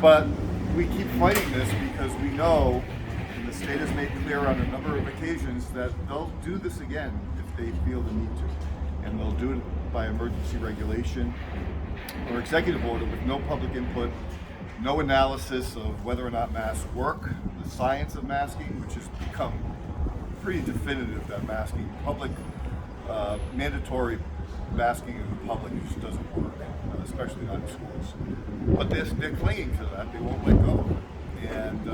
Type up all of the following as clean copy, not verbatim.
But we keep fighting this because we know, and the state has made clear on a number of occasions, that they'll do this again if they feel the need to. And they'll do it by emergency regulation or executive order with no public input, no analysis of whether or not masks work, the science of masking, which has become pretty definitive that masking, mandatory masking in the public just doesn't work, especially not in schools. But they're clinging to that, they won't let go. And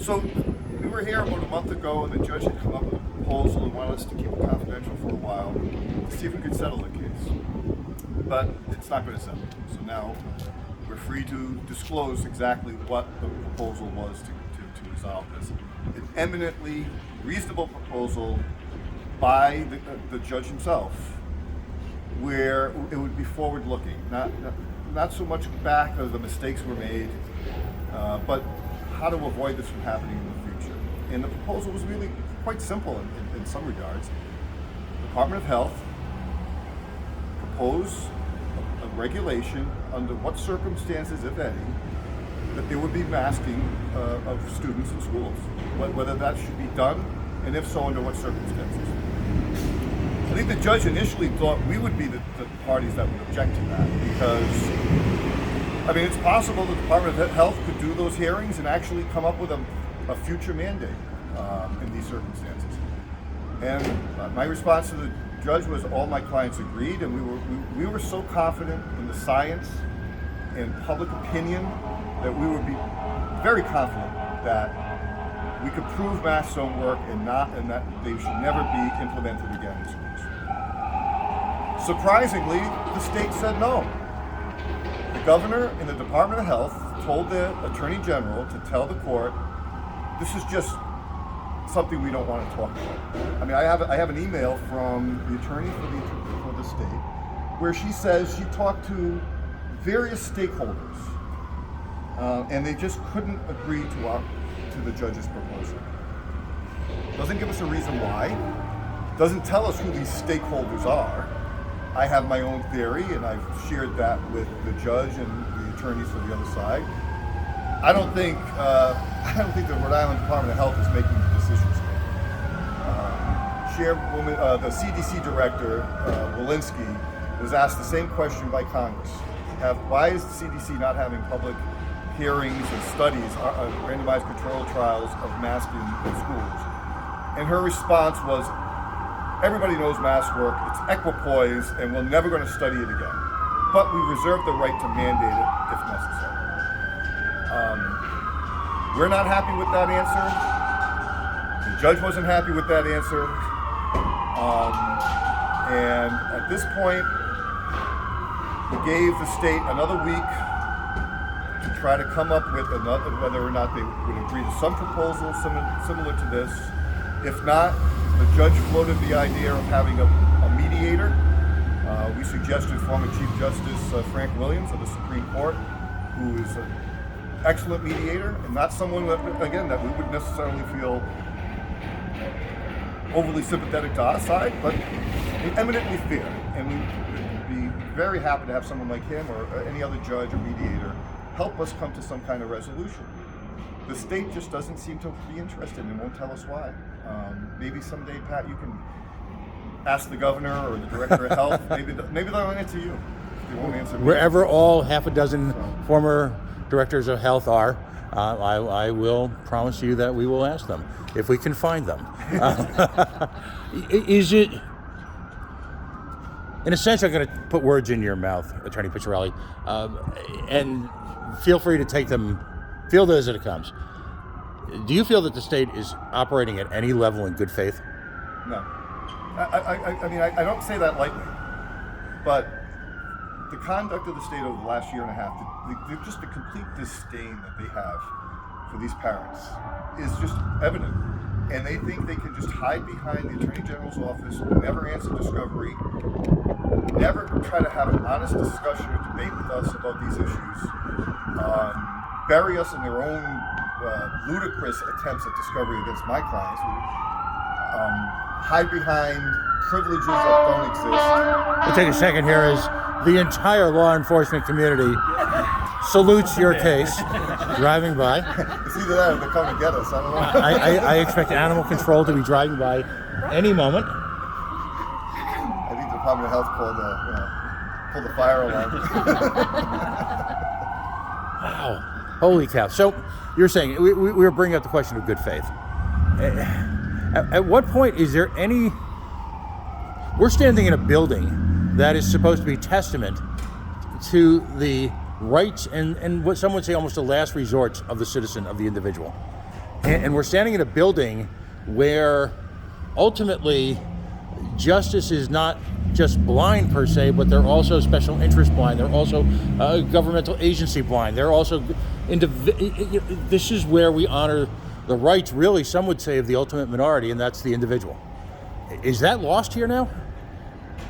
so we were here about a month ago and the judge had come up with a proposal and wanted us to keep it confidential for a while to see if we could settle the case. But it's not going to settle. So now we're free to disclose exactly what the proposal was to resolve this. An eminently reasonable proposal by the judge himself, where it would be forward-looking, not so much back of the mistakes were made, but how to avoid this from happening in the future. And the proposal was really quite simple in some regards. The Department of Health proposed a regulation under what circumstances, if any, that there would be masking of students in schools, whether that should be done, and if so, under what circumstances. I think the judge initially thought we would be the parties that would object to that, because, I mean, it's possible the Department of Health could do those hearings and actually come up with a future mandate in these circumstances. And my response to the judge was all my clients agreed, and we were so confident in the science and public opinion that we would be very confident that we could prove masks don't work and that they should never be implemented again in schools. Surprisingly, the state said no. The governor and the Department of Health told the Attorney General to tell the court, this is just something we don't want to talk about. I mean, I have an email from the attorney for the state where she says she talked to various stakeholders and they just couldn't agree to the judge's proposal. Doesn't give us a reason why. Doesn't tell us who these stakeholders are. I have my own theory, and I've shared that with the judge and the attorneys for the other side. I don't think the Rhode Island Department of Health is making the decisions. Chairwoman, the CDC director, Walensky, was asked the same question by Congress. Why is the CDC not having public hearings and studies, randomized control trials of masking in schools? And her response was, everybody knows masks work, it's equipoise, and we're never going to study it again. But we reserve the right to mandate it if necessary. We're not happy with that answer. The judge wasn't happy with that answer. And at this point, we gave the state another week to try to come up with whether or not they would agree to some proposal similar to this. If not, the judge floated the idea of having a mediator. We suggested former Chief Justice Frank Williams of the Supreme Court, who is an excellent mediator and not someone that we would necessarily feel overly sympathetic to our side, but eminently fair. And we would be very happy to have someone like him or any other judge or mediator help us come to some kind of resolution. The state just doesn't seem to be interested and won't tell us why. Maybe someday, Pat, you can ask the governor or the director of health. Maybe they'll answer you. They won't answer me. Wherever all half a dozen former directors of health are, I will promise you that we will ask them if we can find them. Is it, in a sense, I'm going to put words in your mouth, Attorney Picciarelli, and feel free to take them, field it as it comes. Do you feel that the state is operating at any level in good faith? No. I mean, I don't say that lightly, but the conduct of the state over the last year and a half, just the complete disdain that they have for these parents is just evident. And they think they can just hide behind the Attorney General's office, never answer discovery, never try to have an honest discussion or debate with us about these issues, bury us in their own ludicrous attempts at discovery against my clients, hide behind privileges that don't exist. We'll take a second here as the entire law enforcement community salutes your case, driving by. It's either that or they come and get us. I don't know. I expect animal control to be driving by any moment. I think the Department of Health pulled the fire alarm. Wow. Holy cow. So you're saying, we were bringing up the question of good faith. At what point is there any... We're standing in a building that is supposed to be testament to the rights and what some would say almost the last resort of the citizen, of the individual. And we're standing in a building where ultimately justice is not just blind per se, but they're also special interest blind. They're also governmental agency blind. They're also this is where we honor the rights, really, some would say, of the ultimate minority, and that's the individual. Is that lost here now?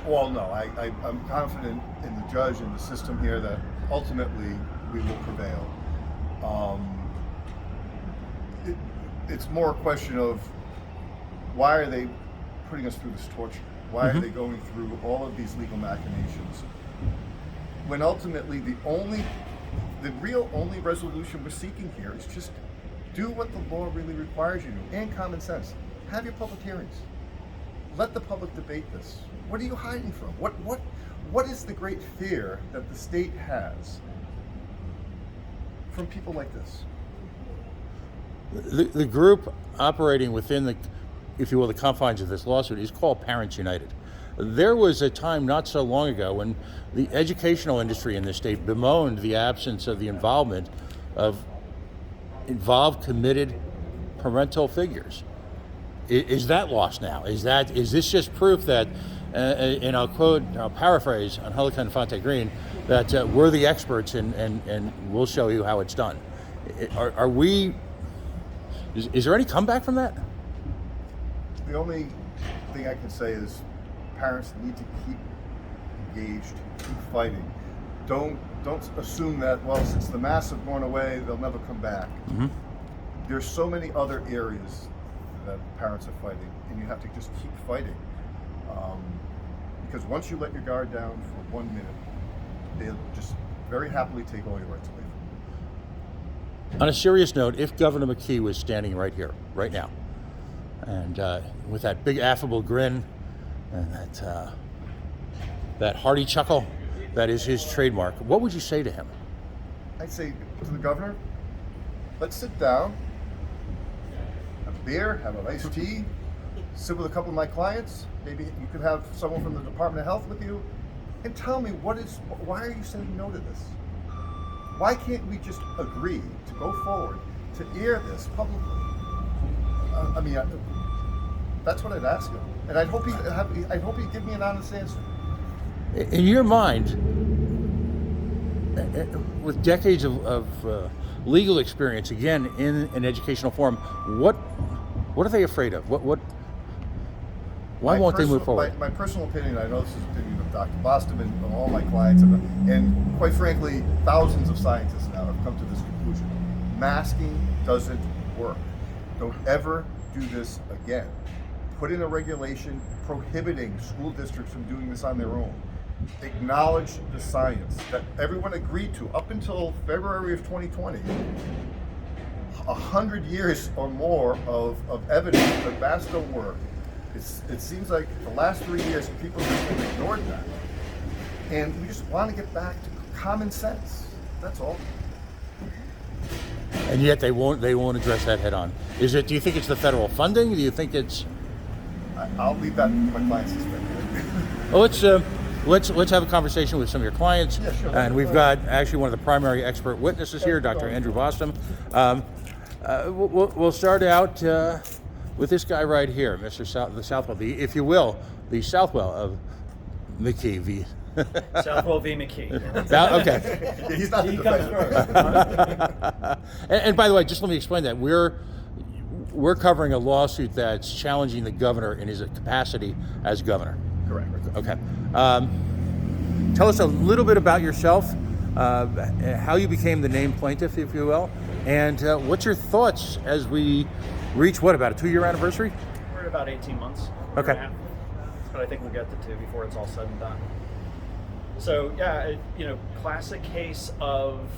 Well, no. I'm confident in the judge and the system here that ultimately we will prevail. It's more a question of why are they putting us through this torture? Why are they going through all of these legal machinations? When ultimately the real only resolution we're seeking here is just do what the law really requires you to, and common sense. Have your public hearings. Let the public debate this. What are you hiding from? What is the great fear that the state has from people like this? The group operating within the, if you will, the confines of this lawsuit is called Parents United. There was a time not so long ago when the educational industry in this state bemoaned the absence of the involvement of involved, committed parental figures. Is that lost now? Is this just proof that, and I'll paraphrase on Helican Infante Green, that we're the experts and we'll show you how it's done? Are we? Is there any comeback from that? The only thing I can say is parents need to keep engaged, keep fighting. Don't assume that, well, since the masks have gone away, they'll never come back. There's so many other areas that parents are fighting, and you have to just keep fighting. Because once you let your guard down for 1 minute, they'll just very happily take all your rights away from you. On a serious note, if Governor McKee was standing right here, right now, and with that big affable grin and that hearty chuckle that is his trademark, what would you say to him? I'd say to the governor, let's sit down, have a beer, have an iced tea, sit with a couple of my clients. Maybe you could have someone from the Department of Health with you, and tell me why are you saying no to this? Why can't we just agree to go forward to air this publicly? That's what I'd ask him, and I'd hope he'd give me an honest answer. In your mind, with decades of legal experience, again in an educational forum, what are they afraid of? Why won't they move forward? My personal opinion, I know this is the opinion of Dr. Boston and all my clients, and quite frankly, thousands of scientists now have come to this conclusion. Masking doesn't work. Don't ever do this again. Put in a regulation prohibiting school districts from doing this on their own. Acknowledge the science that everyone agreed to up until February of 2020. 100 years or more of evidence that masks don't work. It seems like the last 3 years people just have ignored that. And we just want to get back to common sense. That's all. And yet they won't address that head on. Do you think it's the federal funding? Do you think it's... I'll leave that to my clients to spend. Well, let's have a conversation with some of your clients. Yeah, sure. And we've got actually one of the primary expert witnesses here, Dr. Andrew Boston. We'll start out with this guy right here, Mr. the Southwell, if you will, the Southwell of McKee v. Southwell v. McKee. Yeah, he's not the defendant. And by the way, just let me explain that. We're covering a lawsuit that's challenging the governor in his capacity as governor. Correct. Okay. Tell us a little bit about yourself, how you became the named plaintiff, if you will, and what's your thoughts as we reach, about a 2-year anniversary? We're at about 18 months. Okay. But I think we'll get to 2 before it's all said and done. So, yeah, classic case of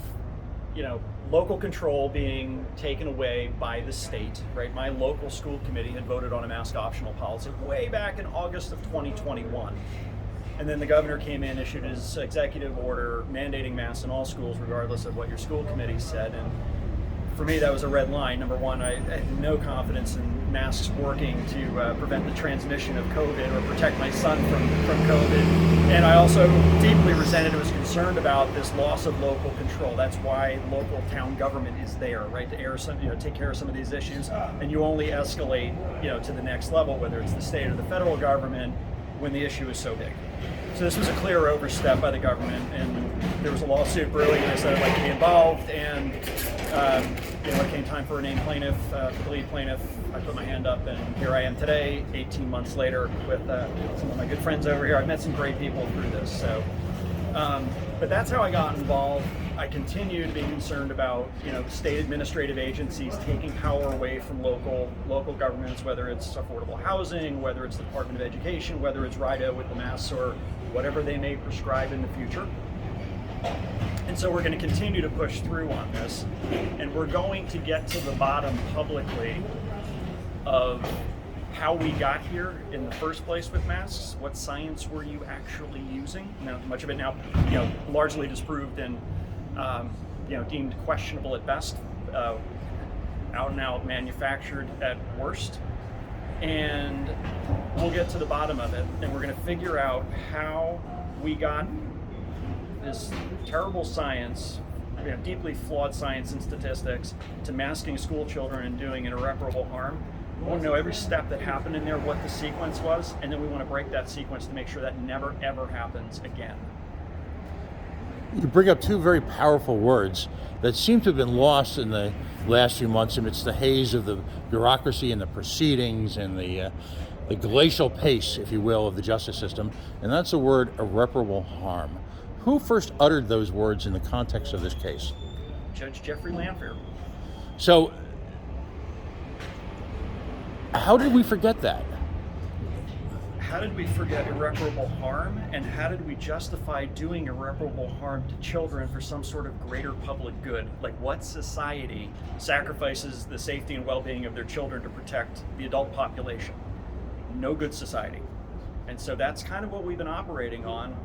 local control being taken away by the state, right? My local school committee had voted on a mask optional policy way back in August of 2021. And then the governor came in, issued his executive order mandating masks in all schools, regardless of what your school committee said. And for me, that was a red line. Number one, I had no confidence in masks working to prevent the transmission of COVID or protect my son from COVID. And I also deeply resented and was concerned about this loss of local control. That's why local town government is there, right, to take care of some of these issues. And you only escalate, to the next level, whether it's the state or the federal government, when the issue is so big. So this was a clear overstep by the government, and there was a lawsuit brewing, and I said I'd like to be involved, and it came time for a named plaintiff, for the lead plaintiff. I put my hand up, and here I am today, 18 months later, with some of my good friends over here. I've met some great people through this, so. But that's how I got involved. I continue to be concerned about, state administrative agencies taking power away from local governments, whether it's affordable housing, whether it's the Department of Education, whether it's RIDO with the masks, or whatever they may prescribe in the future. And so we're going to continue to push through on this, and we're going to get to the bottom publicly of how we got here in the first place with masks. What science were you actually using? Now, much of it now, largely disproved and deemed questionable at best, out and out manufactured at worst. And we'll get to the bottom of it, and we're going to figure out how we got this terrible science, deeply flawed science and statistics, to masking school children and doing an irreparable harm. We want to know every step that happened in there, what the sequence was, and then we want to break that sequence to make sure that never, ever happens again. You bring up two very powerful words that seem to have been lost in the last few months amidst the haze of the bureaucracy and the proceedings and the glacial pace, if you will, of the justice system, and that's the word irreparable harm. Who first uttered those words in the context of this case? Judge Jeffrey Lanphier. So, how did we forget that? How did we forget irreparable harm, and how did we justify doing irreparable harm to children for some sort of greater public good? Like, what society sacrifices the safety and well-being of their children to protect the adult population? No good society. And so that's kind of what we've been operating on.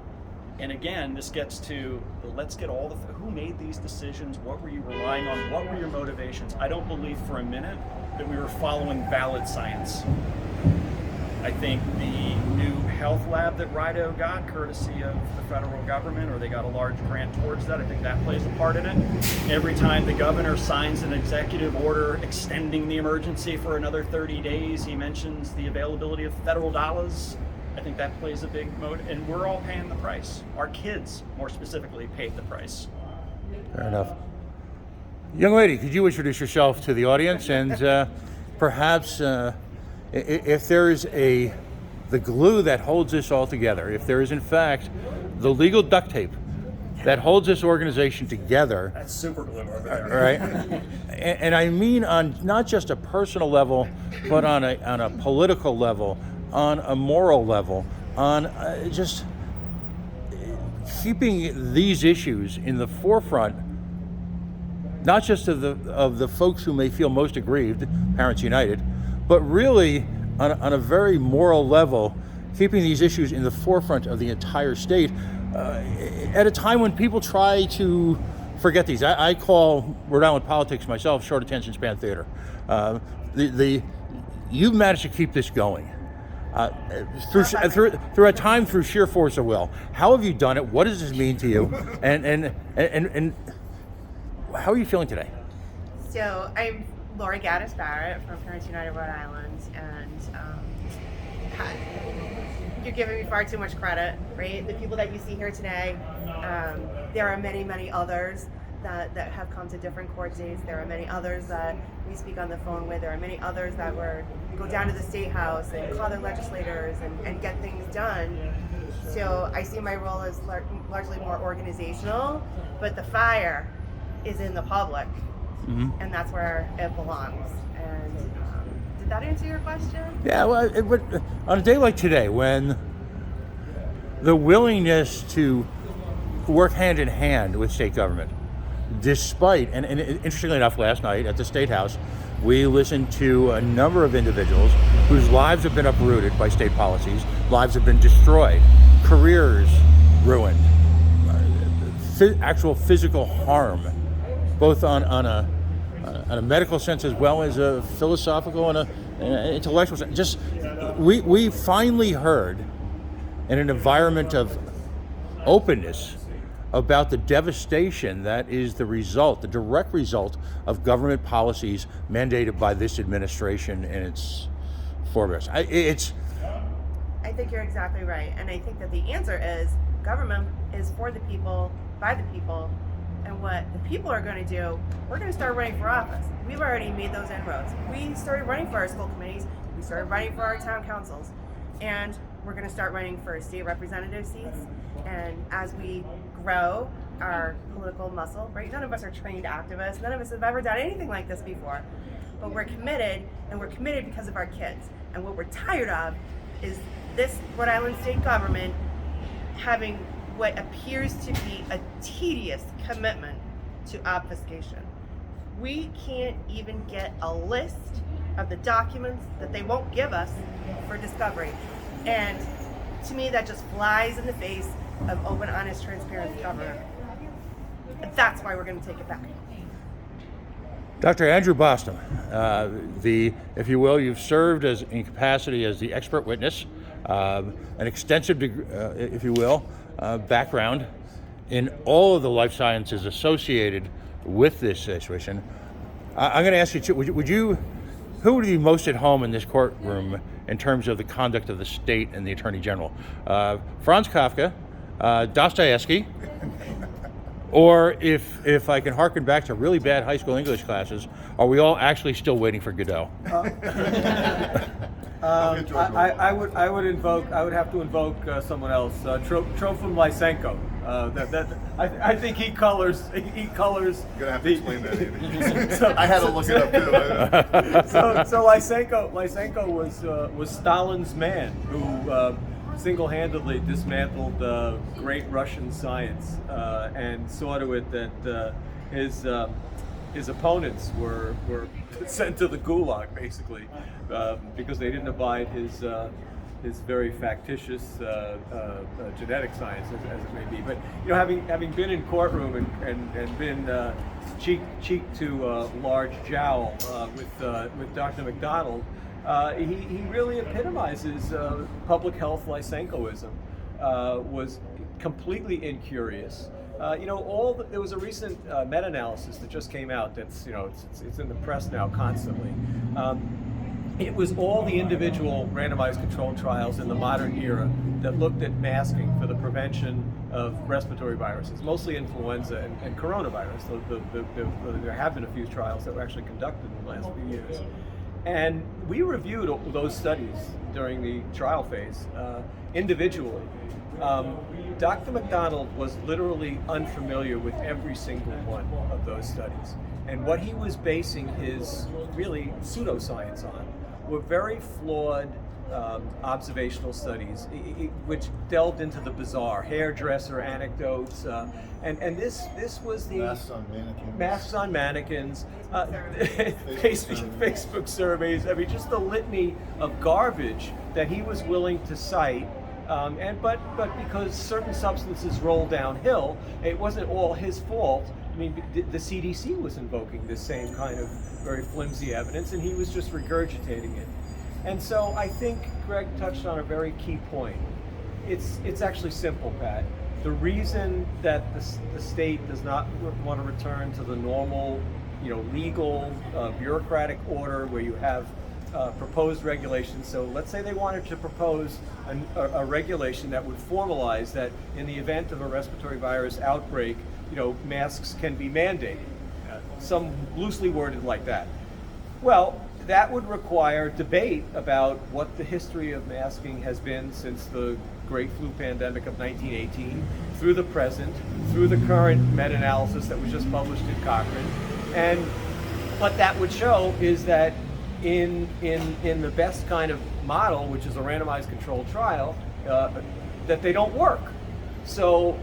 And again, this gets to let's get all who made these decisions, what were you relying on, what were your motivations? I don't believe for a minute that we were following valid science. I think the new health lab that RIDO got, courtesy of the federal government, or they got a large grant towards that, I think that plays a part in it. Every time the governor signs an executive order extending the emergency for another 30 days, he mentions the availability of federal dollars. I think that plays a big mode, and we're all paying the price. Our kids, more specifically, paid the price. Fair enough. Young lady, could you introduce yourself to the audience, and perhaps if there is the glue that holds this all together, if there is in fact the legal duct tape that holds this organization together. That's super glue over there. Right? And I mean on not just a personal level, but on a political level, on a moral level, on just keeping these issues in the forefront, not just of the folks who may feel most aggrieved, Parents United, but really on a very moral level, keeping these issues in the forefront of the entire state at a time when people try to forget these. I call Rhode Island politics myself short attention span theater. You've managed to keep this going through a time through sheer force of will. How have you done it? What does this mean to you? And how are you feeling today? So I'm Laura Gaddis Barrett from Parents United Rhode Island, and you're giving me far too much credit, right? The people that you see here today, there are many, many others that have come to different court dates. There are many others that we speak on the phone with. There are many others that go down to the State House and call their legislators and get things done. So I see my role as largely more organizational, but the fire is in the public. Mm-hmm. And that's where it belongs. And did that answer your question? Yeah, well, on a day like today, when the willingness to work hand in hand with state government despite, and interestingly enough, last night at the State House, we listened to a number of individuals whose lives have been uprooted by state policies, lives have been destroyed, careers ruined, actual physical harm, both on a medical sense as well as a philosophical and an intellectual sense. Just we finally heard in an environment of openness about the devastation that is the result, the direct result of government policies mandated by this administration and its forebears. I think you're exactly right. And I think that the answer is government is for the people, by the people, and what the people are going to do, we're going to start running for office. We've already made those inroads. We started running for our school committees, we started running for our town councils, and we're going to start running for state representative seats. And as we grow our political muscle, right? None of us are trained activists. None of us have ever done anything like this before. But we're committed, and we're committed because of our kids. And what we're tired of is this Rhode Island state government having what appears to be a tedious commitment to obfuscation. We can't even get a list of the documents that they won't give us for discovery. And to me, that just flies in the face of open, honest, transparent government. And that's why we're going to take it back. Dr. Andrew Bostom, if you will, you've served in capacity as the expert witness, an extensive, if you will, background in all of the life sciences associated with this situation. I'm going to ask you, who would be most at home in this courtroom in terms of the conduct of the state and the Attorney General? Franz Kafka, Dostoevsky, or if I can harken back to really bad high school English classes, are we all actually still waiting for Godot? I would have to invoke someone else, Trofim Lysenko. I think he colors. You're gonna have to explain that, Andy. I had to look it up too. So Lysenko was Stalin's man who single-handedly dismantled great Russian science and saw to it that his opponents were sent to the gulag, basically, because they didn't abide his very factitious genetic science, as it may be. But having been in courtroom and been cheek to large jowl with Dr. McDonald, he really epitomizes public health Lysenkoism. Was completely incurious. There was a recent meta-analysis that just came out. That's it's in the press now constantly. It was all the individual randomized controlled trials in the modern era that looked at masking for the prevention of respiratory viruses, mostly influenza and coronavirus. There have been a few trials that were actually conducted in the last few years. And we reviewed those studies during the trial phase individually. Dr. McDonald was literally unfamiliar with every single one of those studies. And what he was basing his really pseudoscience on were very flawed observational studies, which delved into the bizarre, hairdresser anecdotes, and this was the masks on mannequins, Facebook surveys. I mean, just the litany of garbage that he was willing to cite. But because certain substances rolled downhill, it wasn't all his fault. I mean, the CDC was invoking this same kind of very flimsy evidence, and he was just regurgitating it. And so I think Greg touched on a very key point. It's actually simple, Pat. The reason that the state does not want to return to the normal, legal, bureaucratic order where you have proposed regulations. So let's say they wanted to propose a regulation that would formalize that in the event of a respiratory virus outbreak, masks can be mandated. Some loosely worded like that. Well, that would require debate about what the history of masking has been since the great flu pandemic of 1918, through the present, through the current meta-analysis that was just published in Cochrane. And what that would show is that in the best kind of model, which is a randomized controlled trial, that they don't work. So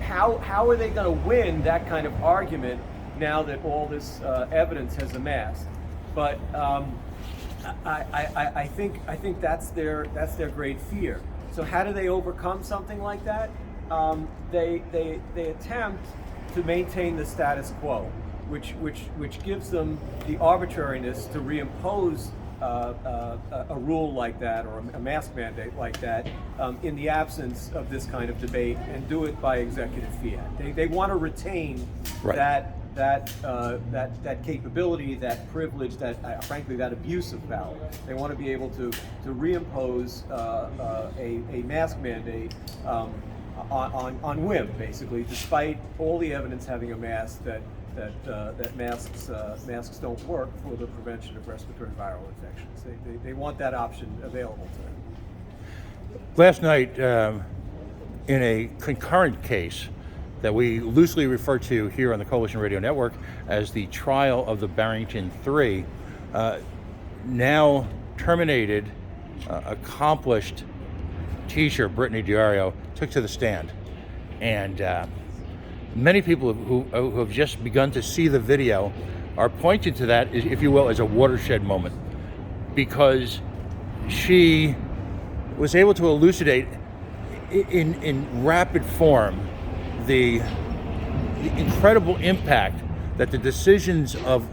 how are they going to win that kind of argument now that all this evidence has amassed? But I think that's their great fear. So how do they overcome something like that? They attempt to maintain the status quo, which gives them the arbitrariness to reimpose a rule like that or a mask mandate like that in the absence of this kind of debate, and do it by executive fiat. They want to retain Right. that capability, that privilege, that frankly that abuse of power. They want to be able to reimpose a mask mandate on whim, basically, despite all the evidence having amassed that masks don't work for the prevention of respiratory viral infections. They want that option available to them. Last night, in a concurrent case that we loosely refer to here on the Coalition Radio Network as the trial of the Barrington Three, now terminated, accomplished teacher Brittany Diario took to the stand, and many people who have just begun to see the video are pointing to that, if you will, as a watershed moment, because she was able to elucidate in rapid form the incredible impact that the decisions of,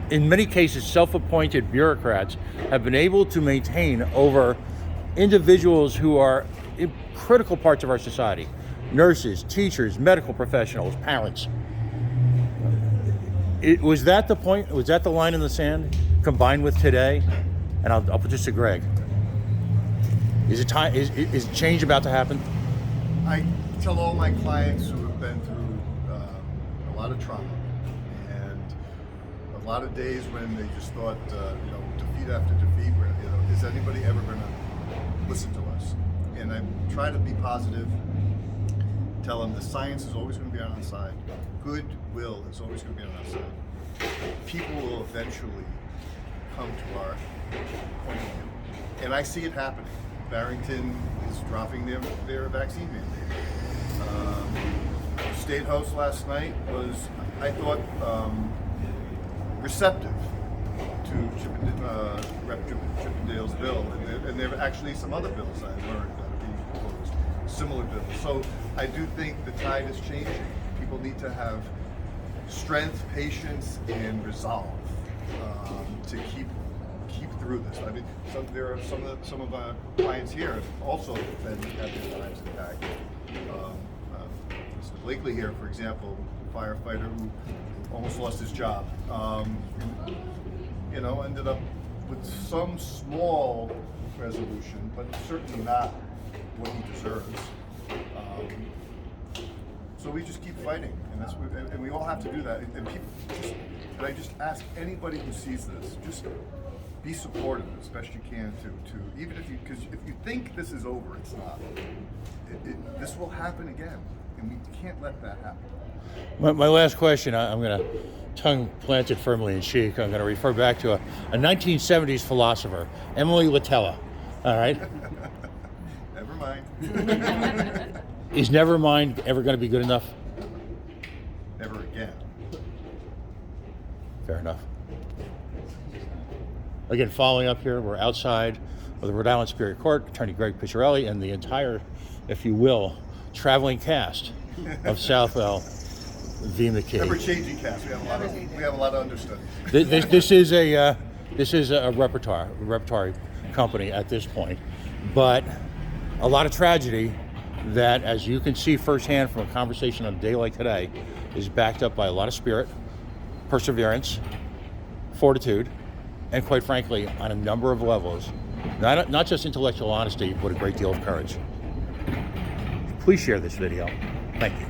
in many cases, self-appointed bureaucrats have been able to maintain over individuals who are in critical parts of our society: nurses, teachers, medical professionals, parents. Was that the point? Was that the line in the sand combined with today? And I'll put this to Greg. Is it time? Is change about to happen? I tell all my clients who have been through a lot of trauma and a lot of days when they just thought, defeat after defeat, where, is anybody ever going to listen to us? And I try to be positive, tell them the science is always going to be on our side. Goodwill is always going to be on our side. People will eventually come to our point of view. And I see it happening. Barrington is dropping their vaccine mandate. State House last night was, I thought, receptive to Rep. Chippendale's bill, and there are actually some other bills I learned that are being proposed, similar bills. So I do think the tide is changing. People need to have strength, patience, and resolve to keep through this. I mean, there are some of our clients here have also been at their times impacted. Mr. Blakely here, for example, a firefighter who almost lost his job, ended up with some small resolution, but certainly not what he deserves. So we just keep fighting, and we all have to do that. And and I just ask anybody who sees this, just be supportive as best you can to even because if you think this is over, it's not. This will happen again, and we can't let that happen. My last question, I'm going to tongue plant it firmly in cheek. I'm going to refer back to a 1970s philosopher, Emily Latella. All right? Never mind. Is never mind ever going to be good enough? Never again. Fair enough. Again, following up here, we're outside of the Rhode Island Superior Court. Attorney Greg Picciarelli and the entire, if you will, traveling cast of Southwell v. McKee. Ever-changing cast. We have a lot of understudies. This is a repertory company at this point, but a lot of tragedy that, as you can see firsthand from a conversation on a day like today, is backed up by a lot of spirit, perseverance, fortitude, and quite frankly, on a number of levels, not just intellectual honesty, but a great deal of courage. Please share this video. Thank you.